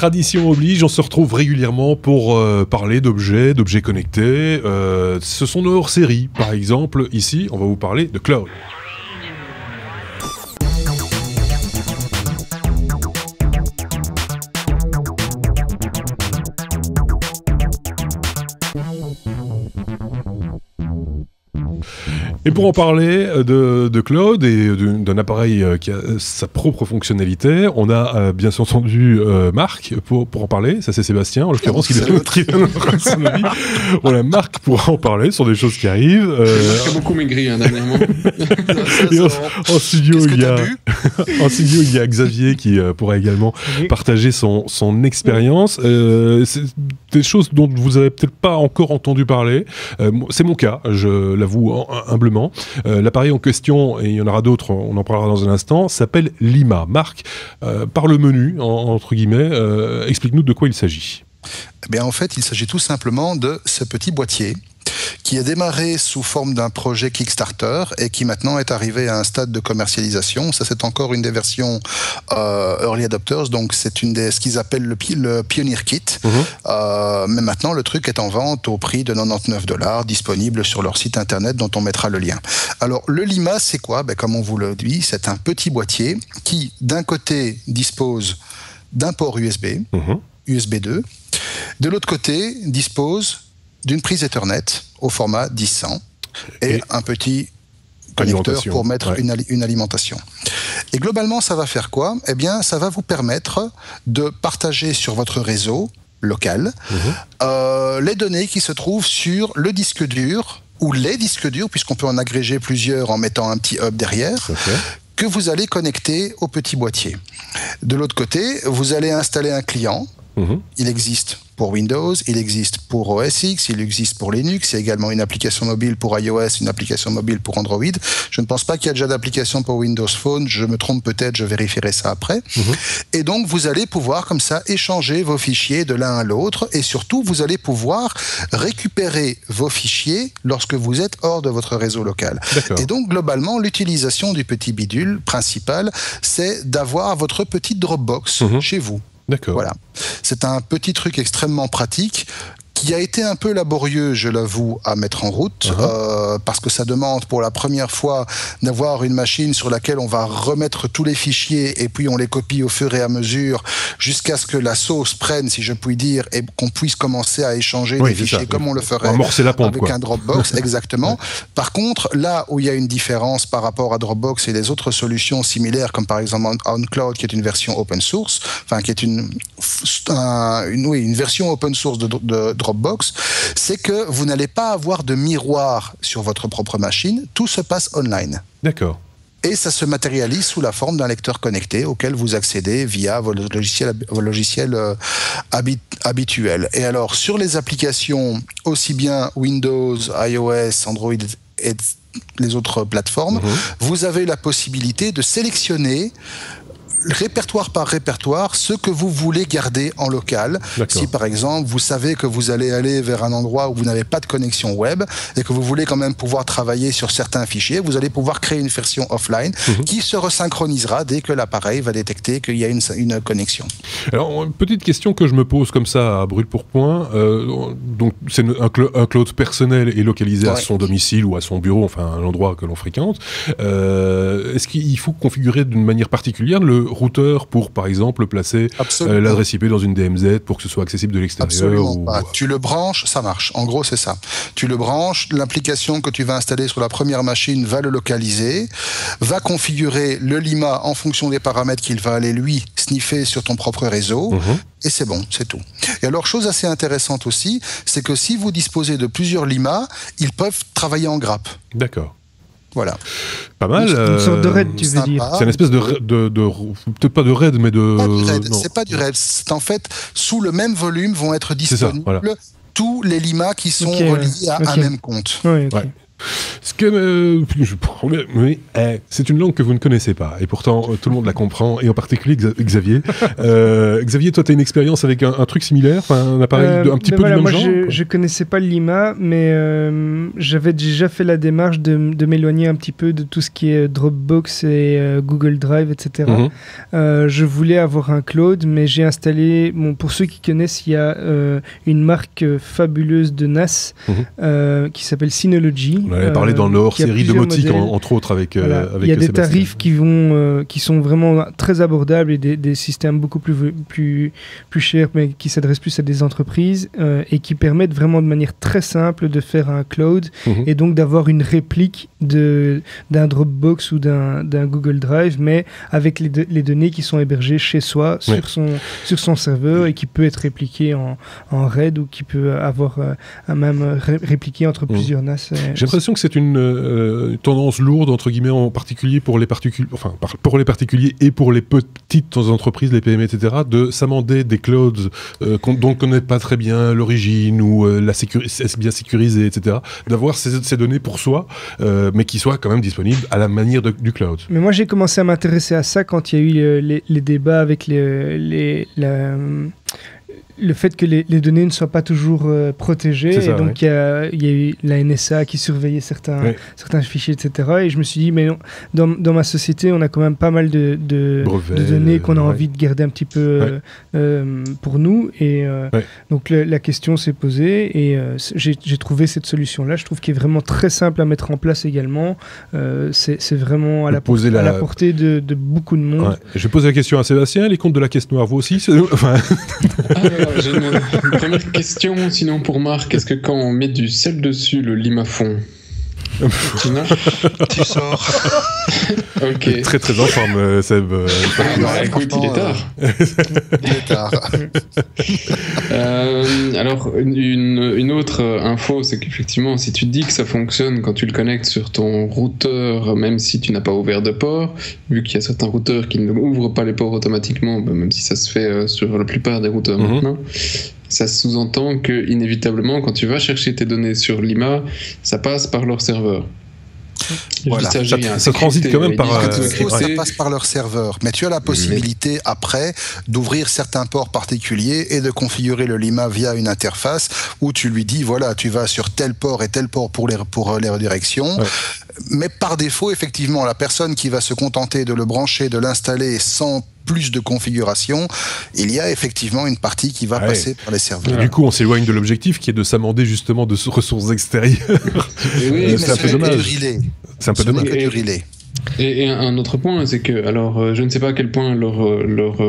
tradition oblige, on se retrouve régulièrement pour parler d'objets connectés. Ce sont nos hors-séries. Par exemple, ici, on va vous parler de cloud. Et pour en parler de cloud et d'un appareil qui a sa propre fonctionnalité, on a bien entendu Marc pour en parler. Ça c'est Sébastien, en l'occurrence, qui vient de rendre son avis. On a Marc pour en parler sur des choses qui arrivent. Marc a beaucoup maigri dernièrement. En studio, il y a Xavier qui pourra également partager son expérience. C'est des choses dont vous avez peut-être pas encore entendu parler. C'est mon cas, je l'avoue humblement. L'appareil en question, et il y en aura d'autres, on en parlera dans un instant, s'appelle Lima. Marc, par le menu, entre guillemets, explique-nous de quoi il s'agit. Eh bien, en fait, il s'agit tout simplement de ce petit boîtier qui a démarré sous forme d'un projet Kickstarter et qui maintenant est arrivé à un stade de commercialisation. Ça, c'est encore une des versions Early Adopters, donc c'est ce qu'ils appellent le Pioneer Kit. Mais maintenant, le truc est en vente au prix de $99, disponible sur leur site internet dont on mettra le lien. Alors, le Lima, c'est quoi? Comme on vous le dit, c'est un petit boîtier qui, d'un côté, dispose d'un port USB, USB 2. De l'autre côté, dispose d'une prise Ethernet au format 10-100 et un petit connecteur pour mettre une alimentation. Et globalement, ça va faire quoi? Eh bien, ça va vous permettre de partager sur votre réseau local les données qui se trouvent sur le disque dur ou les disques durs, puisqu'on peut en agréger plusieurs en mettant un petit hub derrière, que vous allez connecter au petit boîtier. De l'autre côté, vous allez installer un client. Il existe pour Windows, il existe pour OS X, il existe pour Linux, il y a également une application mobile pour iOS, une application mobile pour Android. Je ne pense pas qu'il y a déjà d'application pour Windows Phone, je me trompe peut-être, je vérifierai ça après. Et donc vous allez pouvoir comme ça échanger vos fichiers de l'un à l'autre et surtout vous allez pouvoir récupérer vos fichiers lorsque vous êtes hors de votre réseau local. Et donc globalement l'utilisation du petit bidule principal, c'est d'avoir votre petite Dropbox chez vous. Voilà. C'est un petit truc extrêmement pratique qui a été un peu laborieux, je l'avoue, à mettre en route, parce que ça demande pour la première fois d'avoir une machine sur laquelle on va remettre tous les fichiers et puis on les copie au fur et à mesure jusqu'à ce que la sauce prenne, si je puis dire, et qu'on puisse commencer à échanger les fichiers comme on le ferait avec un Dropbox, exactement. Par contre, là où il y a une différence par rapport à Dropbox et les autres solutions similaires, comme par exemple OnCloud, qui est une version open source, enfin qui est une version open source de Dropbox, c'est que vous n'allez pas avoir de miroir sur votre propre machine, tout se passe online. D'accord. Et ça se matérialise sous la forme d'un lecteur connecté auquel vous accédez via vos logiciels habituels. Et alors, sur les applications, aussi bien Windows, iOS, Android et les autres plateformes, vous avez la possibilité de sélectionner répertoire par répertoire, ce que vous voulez garder en local. Si par exemple, vous savez que vous allez aller vers un endroit où vous n'avez pas de connexion web et que vous voulez quand même pouvoir travailler sur certains fichiers, vous allez pouvoir créer une version offline qui se resynchronisera dès que l'appareil va détecter qu'il y a une connexion. Alors, petite question que je me pose comme ça à brûle pour point. Donc, c'est un cloud personnel et localisé à son domicile ou à son bureau, enfin à l'endroit que l'on fréquente. Est-ce qu'il faut configurer d'une manière particulière le routeur pour, par exemple, placer l'adresse IP dans une DMZ pour que ce soit accessible de l'extérieur Tu le branches, ça marche. En gros, c'est ça. Tu le branches, l'application que tu vas installer sur la première machine va le localiser, va configurer le Lima en fonction des paramètres qu'il va aller, lui, sniffer sur ton propre réseau, et c'est bon, c'est tout. Et alors, chose assez intéressante aussi, c'est que si vous disposez de plusieurs Lima, ils peuvent travailler en grappe. D'accord. Voilà. Pas mal. Une sorte de RAID, tu veux dire. C'est une espèce de peut-être pas de RAID, mais de... C'est pas du RAID. C'est en fait, sous le même volume vont être disponibles tous les Lima qui sont reliés à un même compte. C'est une langue que vous ne connaissez pas, et pourtant tout le monde la comprend, et en particulier Xavier. Xavier, toi, tu as une expérience avec un truc similaire, un appareil un petit peu du même genre? Moi, je connaissais pas Lima, mais j'avais déjà fait la démarche de m'éloigner un petit peu de tout ce qui est Dropbox et Google Drive, etc. Je voulais avoir un cloud, mais j'ai installé... Bon, pour ceux qui connaissent, il y a une marque fabuleuse de NAS qui s'appelle Synology. On avait parlé dans le hors-série domotique, entre autres, avec il y a des tarifs qui sont vraiment très abordables et des systèmes beaucoup plus chers, mais qui s'adressent plus à des entreprises et qui permettent vraiment de manière très simple de faire un cloud et donc d'avoir une réplique d'un Dropbox ou d'un Google Drive, mais avec les données qui sont hébergées chez soi sur son serveur et qui peut être répliqué en RAID ou qui peut avoir même répliqué entre plusieurs NAS. J'ai l'impression que c'est une tendance lourde, entre guillemets, en particulier pour les particuliers, et pour les petites entreprises, les PME, etc., de s'amender des clouds dont on ne connaît pas très bien l'origine ou est-ce bien sécurisé, etc., d'avoir ces données pour soi, mais qui soient quand même disponibles à la manière du cloud. Mais moi, j'ai commencé à m'intéresser à ça quand il y a eu les débats avec le fait que les données ne soient pas toujours protégées. Ça, et donc, il y a eu la NSA qui surveillait certains fichiers, etc. Et je me suis dit, mais non, dans ma société, on a quand même pas mal de données qu'on a envie de garder un petit peu pour nous. Et donc, la question s'est posée et j'ai trouvé cette solution-là. Je trouve qu'elle est vraiment très simple à mettre en place également. C'est vraiment à la portée de beaucoup de monde. Ouais. Je vais poser la question à Sébastien. Les comptes de la caisse noire, vous aussi J'ai une première question, sinon pour Marc, est-ce que quand on met du sel dessus, le Lima fond? Tu sors. Ok. Très très en forme, Seb. Écoute, il est tard. Alors, une autre info, c'est qu'effectivement, si tu te dis que ça fonctionne quand tu le connectes sur ton routeur, même si tu n'as pas ouvert de port, vu qu'il y a certains routeurs qui n'ouvrent pas les ports automatiquement, même si ça se fait sur la plupart des routeurs maintenant, ça sous-entend que, inévitablement, quand tu vas chercher tes données sur Lima, ça passe par leur serveur. Voilà. Ça transite quand même par... Ça passe par leur serveur. Mais tu as la possibilité, après, d'ouvrir certains ports particuliers et de configurer le Lima via une interface où tu lui dis, voilà, tu vas sur tel port et tel port pour les redirections. Ouais. Mais par défaut, effectivement, la personne qui va se contenter de le brancher, de l'installer sans plus de configuration, il y a effectivement une partie qui va passer par les serveurs. Du coup, on s'éloigne de l'objectif qui est de s'amender justement de ressources extérieures. C'est un peu dommage. C'est un peu dommage. Que du relais. Et un autre point, c'est que, alors, je ne sais pas à quel point leur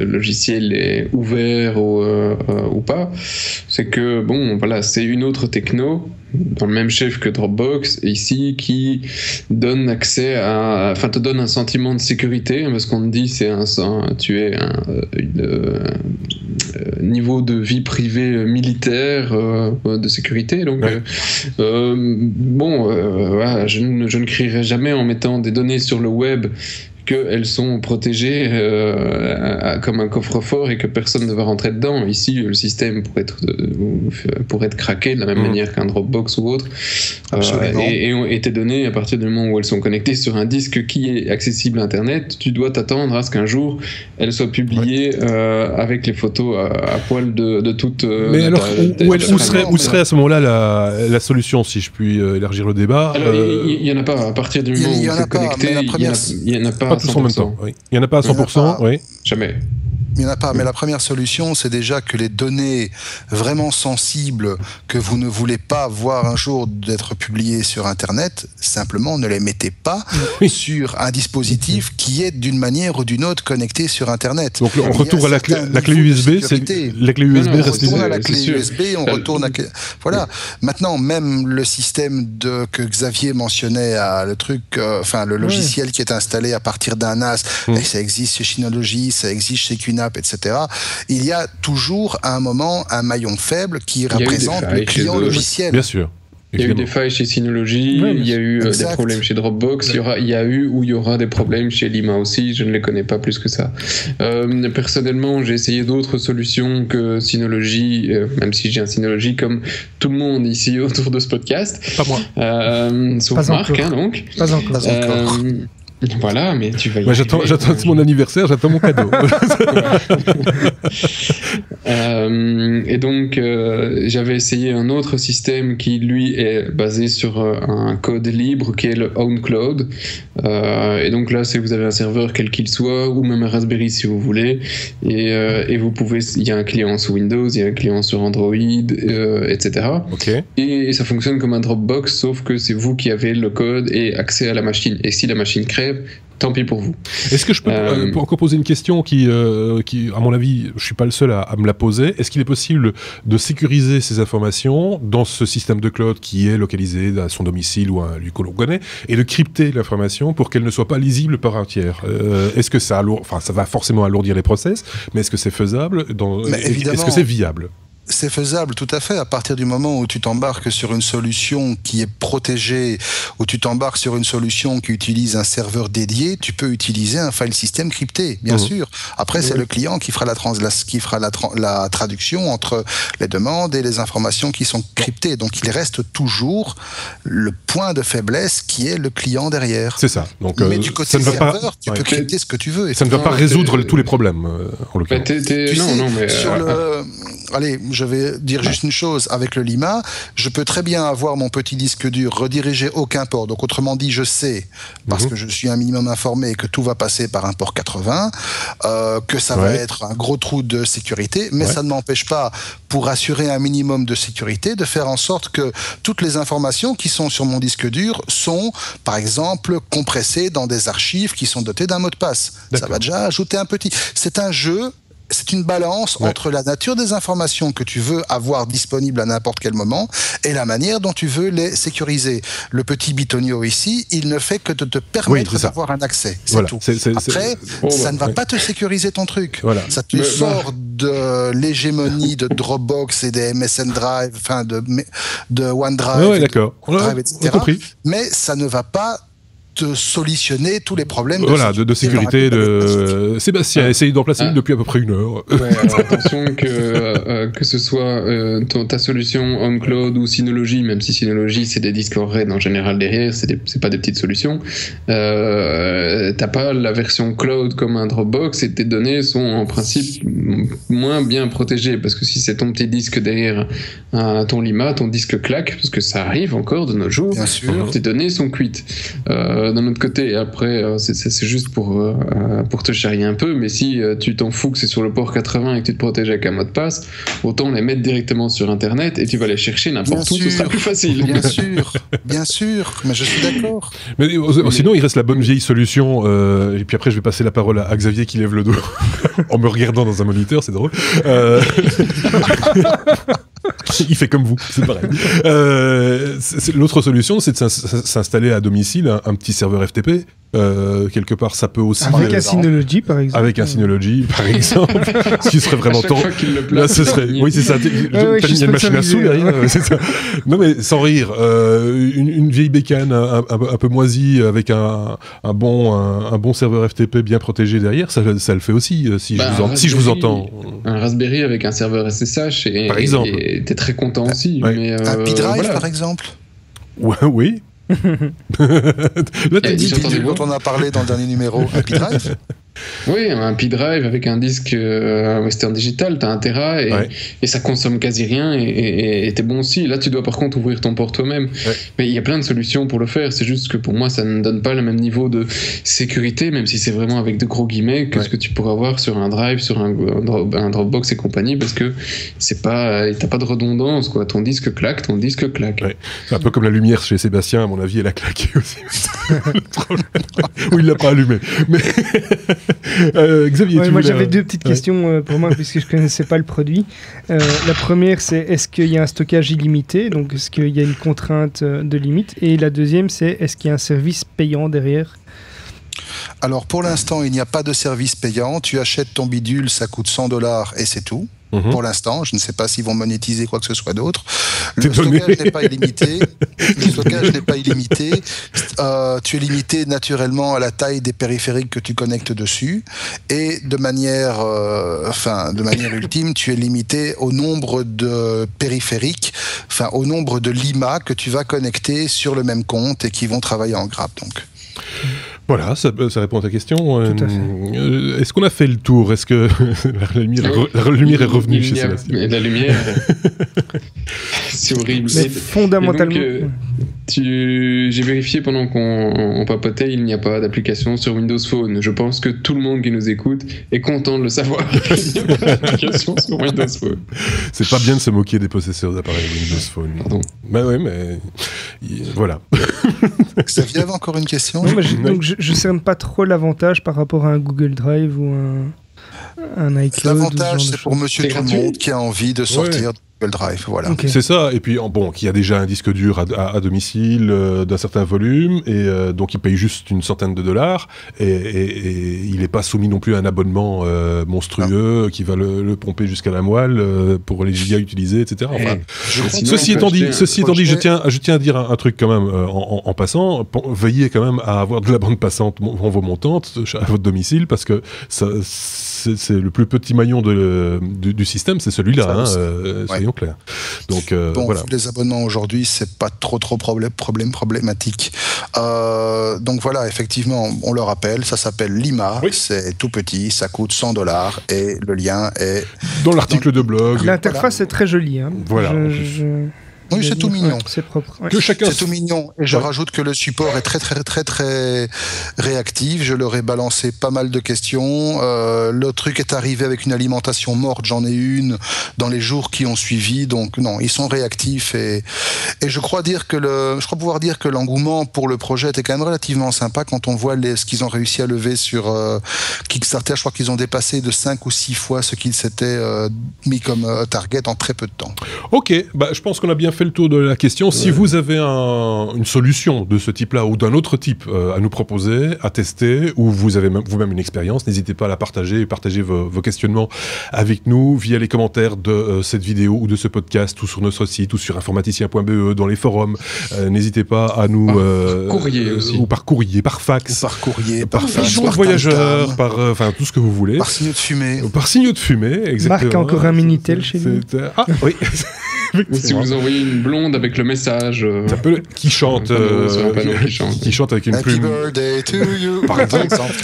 logiciel est ouvert ou pas, c'est que, bon, voilà, c'est une autre techno, dans le même chef que Dropbox, ici, qui donne accès enfin, te donne un sentiment de sécurité, parce qu'on te dit, tu es niveau de vie privée militaire de sécurité, donc, voilà, je ne crierai jamais en mettant des données sur le web qu'elles sont protégées comme un coffre-fort et que personne ne va rentrer dedans. Ici, le système pourrait être craqué de la même manière qu'un Dropbox ou autre. Et tes données, à partir du moment où elles sont connectées sur un disque qui est accessible à Internet, tu dois t'attendre à ce qu'un jour, elles soient publiées avec les photos à poil de toute... Mais alors, où serait à ce moment-là la solution, si je puis élargir le débat? Alors, il n'y en a pas. À partir du moment où c'est connecté, il n'y en a pas. Tous en même temps, oui. Il n'y en a pas à 100%, oui. Jamais. Il n'y en a pas, mais la première solution, c'est déjà que les données vraiment sensibles que vous ne voulez pas voir un jour d'être publiées sur Internet, simplement ne les mettez pas sur un dispositif qui est d'une manière ou d'une autre connecté sur Internet. Donc on retourne à la clé USB, la clé USB reste... On retourne à la clé USB, on retourne à... Voilà. Maintenant, même le système que Xavier mentionnait, le logiciel qui est installé à partir d'un NAS, ça existe chez Synology, ça existe chez QNAP, etc. Il y a toujours à un moment un maillon faible qui représente le client logiciel. Bien sûr. Il y a eu des failles chez Synology, il y a eu des problèmes chez Dropbox, il y a eu ou il y aura des problèmes chez Lima aussi, je ne les connais pas plus que ça. Personnellement, j'ai essayé d'autres solutions que Synology, même si j'ai un Synology comme tout le monde ici autour de ce podcast. Pas moi. Sauf pas Marc, donc. Pas encore. Voilà, mais tu vas y j'attends mon anniversaire, j'attends mon cadeau. Et donc, j'avais essayé un autre système qui, lui, est basé sur un code libre qui est le OwnCloud. Et donc là, vous avez un serveur quel qu'il soit, ou même un Raspberry si vous voulez. Et vous pouvez, il y a un client sous Windows, il y a un client sur Android, etc. Okay. Et ça fonctionne comme un Dropbox, sauf que c'est vous qui avez le code et accès à la machine. Et si la machine crève, tant pis pour vous. Est-ce que je peux encore poser une question qui, à mon avis, je suis pas le seul à me la poser. Est-ce qu'il est possible de sécuriser ces informations dans ce système de cloud qui est localisé à son domicile ou à un lieu que l'on connaît, et de crypter l'information pour qu'elle ne soit pas lisible par un tiers? Est-ce que ça va forcément alourdir les process, mais est-ce que c'est faisable? Est-ce que c'est viable? C'est faisable, tout à fait, à partir du moment où tu t'embarques sur une solution qui est protégée, où tu t'embarques sur une solution qui utilise un serveur dédié, tu peux utiliser un file system crypté, bien sûr. Après, c'est le client qui fera la traduction entre les demandes et les informations qui sont cryptées. Donc, il reste toujours le point de faiblesse qui est le client derrière. C'est ça. Donc, mais du côté serveur, tu peux crypter ce que tu veux. Ça ne va pas résoudre tous les problèmes, en l'occurrence. Allez, je vais dire juste une chose. Avec le Lima, je peux très bien avoir mon petit disque dur redirigé aucun port. Donc, autrement dit, je sais, parce que je suis un minimum informé, que tout va passer par un port 80, que ça va être un gros trou de sécurité, mais ça ne m'empêche pas, pour assurer un minimum de sécurité, de faire en sorte que toutes les informations qui sont sur mon disque dur sont, par exemple, compressées dans des archives qui sont dotées d'un mot de passe. Ça va déjà ajouter un petit... C'est un jeu... C'est une balance entre la nature des informations que tu veux avoir disponibles à n'importe quel moment et la manière dont tu veux les sécuriser. Le petit bitonio ici, il ne fait que de te permettre d'avoir un accès. C'est tout. Après, ça ne va pas te sécuriser ton truc. Ça te sort de l'hégémonie de Dropbox et des MSN Drive, enfin de OneDrive, etc. Mais ça ne va pas de solutionner tous les problèmes de sécurité. Sébastien a essayé d'en placer une depuis à peu près 1 heure. Alors attention que ce soit ta solution OnCloud ou Synology, même si Synology c'est des disques RAID en général derrière, c'est pas des petites solutions. T'as pas la version cloud comme un Dropbox et tes données sont en principe moins bien protégées, parce que si c'est ton petit disque derrière ton Lima, ton disque claque, parce que ça arrive encore de nos jours, bien sûr. Tes données sont cuites. D'un autre côté, et après, c'est juste pour te charrier un peu, mais si tu t'en fous que c'est sur le port 80 et que tu te protèges avec un mot de passe, autant les mettre directement sur Internet et tu vas les chercher n'importe où, ce sera plus facile. Bien sûr, mais je suis d'accord. Mais sinon, il reste la bonne vieille solution, et puis après, je vais passer la parole à Xavier qui lève le dos en me regardant dans un moniteur, c'est drôle. Il fait comme vous, c'est pareil. L'autre solution, c'est de s'installer à domicile un petit serveur FTP. Quelque part, ça peut aussi... Avec un Synology, par exemple. Avec un Synology, par exemple. Ce qui serait vraiment temps. Là, ce serait... Oui, c'est ça. Il y a une machine à sous derrière. C'est ça. Non, mais sans rire, une vieille bécane un peu moisie avec un bon serveur FTP bien protégé derrière, ça le fait aussi, si je vous entends. Un Raspberry avec un serveur SSH, par exemple. Et t'es très content aussi. Mais, un P-Drive, par exemple. Oui. Là, dont on a parlé dans le dernier numéro, un P-Drive. Oui, un P-Drive avec un disque Western Digital, t'as 1 Tera et ça consomme quasi rien et t'es bon aussi. Là, tu dois par contre ouvrir ton port toi-même. Mais il y a plein de solutions pour le faire. C'est juste que pour moi, ça ne donne pas le même niveau de sécurité, même si c'est vraiment avec de gros guillemets, que ce que tu pourrais avoir sur un Drive, sur un Dropbox et compagnie, parce que t'as pas de redondance, quoi. Ton disque claque. C'est un peu comme la lumière chez Sébastien, à mon avis, elle a claqué aussi. Ou il l'a pas allumé. Mais Xavier, moi j'avais 2 petites questions pour moi, puisque je connaissais pas le produit. La première, c'est est-ce qu'il y a un stockage illimité, donc est-ce qu'il y a une contrainte de limite, et la deuxième, c'est est-ce qu'il y a un service payant derrière? Alors pour l'instant, il n'y a pas de service payant. Tu achètes ton bidule, ça coûte $100 et c'est tout. Pour l'instant, je ne sais pas s'ils vont monétiser quoi que ce soit d'autre. Le stockage n'est pas illimité. Tu es limité naturellement à la taille des périphériques que tu connectes dessus. Et de manière ultime, tu es limité au nombre de périphériques, au nombre de limas que tu vas connecter sur le même compte et qui vont travailler en grappe. Donc. Voilà, ça répond à ta question. Tout à fait. Est-ce qu'on a fait le tour? Est-ce que la lumière est revenue chez Sébastien? La lumière, c'est horrible. Mais fondamentalement... J'ai vérifié pendant qu'on papotait, il n'y a pas d'application sur Windows Phone. Je pense que tout le monde qui nous écoute est content de le savoir. Il n'y a pas d'application sur Windows Phone. C'est pas bien de se moquer des possesseurs d'appareils Windows Phone. Pardon. Bah ouais, mais voilà. Xavier avait encore une question. Non, donc je cerne pas trop l'avantage par rapport à un Google Drive ou un iCloud. L'avantage, c'est pour monsieur tout le monde qui a envie de sortir de Google Drive. Voilà. Okay. C'est ça. Et puis, qui a déjà un disque dur à domicile d'un certain volume, et donc il paye juste une centaine de dollars, et il n'est pas soumis non plus à un abonnement monstrueux qui va le pomper jusqu'à la moelle pour les gigas utilisés, etc. Enfin, ceci étant dit, je tiens à dire un truc quand même en passant. Veillez quand même à avoir de la bande passante montante à votre domicile, parce que c'est le plus petit maillon du système, c'est celui-là, soyons clairs. Donc, voilà. Les abonnements aujourd'hui, c'est pas trop problématique. Donc voilà, effectivement, on le rappelle, ça s'appelle Lima, c'est tout petit, ça coûte $100 et le lien est... Dans l'article de blog. L'interface est très jolie. Hein. Voilà. Oui, c'est tout mignon. C'est propre. Ouais. C'est tout mignon. Et je rajoute que le support est très, très, très, très réactif. Je leur ai balancé pas mal de questions. Le truc est arrivé avec une alimentation morte. J'en ai une dans les jours qui ont suivi. Donc, non, ils sont réactifs. Et je crois pouvoir dire que l'engouement pour le projet était quand même relativement sympa quand on voit ce qu'ils ont réussi à lever sur Kickstarter. Je crois qu'ils ont dépassé de 5 ou 6 fois ce qu'ils s'étaient mis comme target en très peu de temps. Ok, je pense qu'on a bien fait le tour de la question. Si vous avez une solution de ce type-là ou d'un autre type à nous proposer, à tester, ou vous avez vous-même une expérience, n'hésitez pas à la partager et partager vos questionnements avec nous via les commentaires de cette vidéo ou de ce podcast, ou sur notre site, ou sur informaticien.be, dans les forums. N'hésitez pas à nous... courrier aussi. Ou par courrier, par fax. Ou par courrier, par fax, par voyageur, par tout ce que vous voulez. Par signaux de fumée. Par signaux de fumée, exactement. Marc a encore un Minitel chez lui. Ah, oui. Si vous envoyez une blonde avec le message qui chante qui chante avec une plume. Happy birthday to you. Par exemple.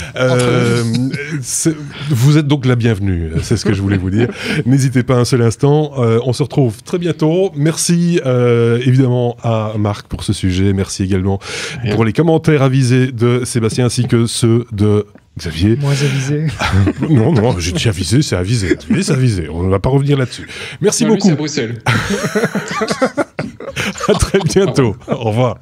Vous êtes donc la bienvenue, c'est ce que je voulais vous dire. N'hésitez pas un seul instant. On se retrouve très bientôt. Merci évidemment à Marc pour ce sujet. Merci également pour les commentaires avisés de Sébastien ainsi que ceux de Xavier. Moins avisé. Non, j'ai dit avisé, c'est avisé. C'est avisé. On ne va pas revenir là-dessus. Merci beaucoup. Lui, c'est à Bruxelles. À très bientôt. Au revoir.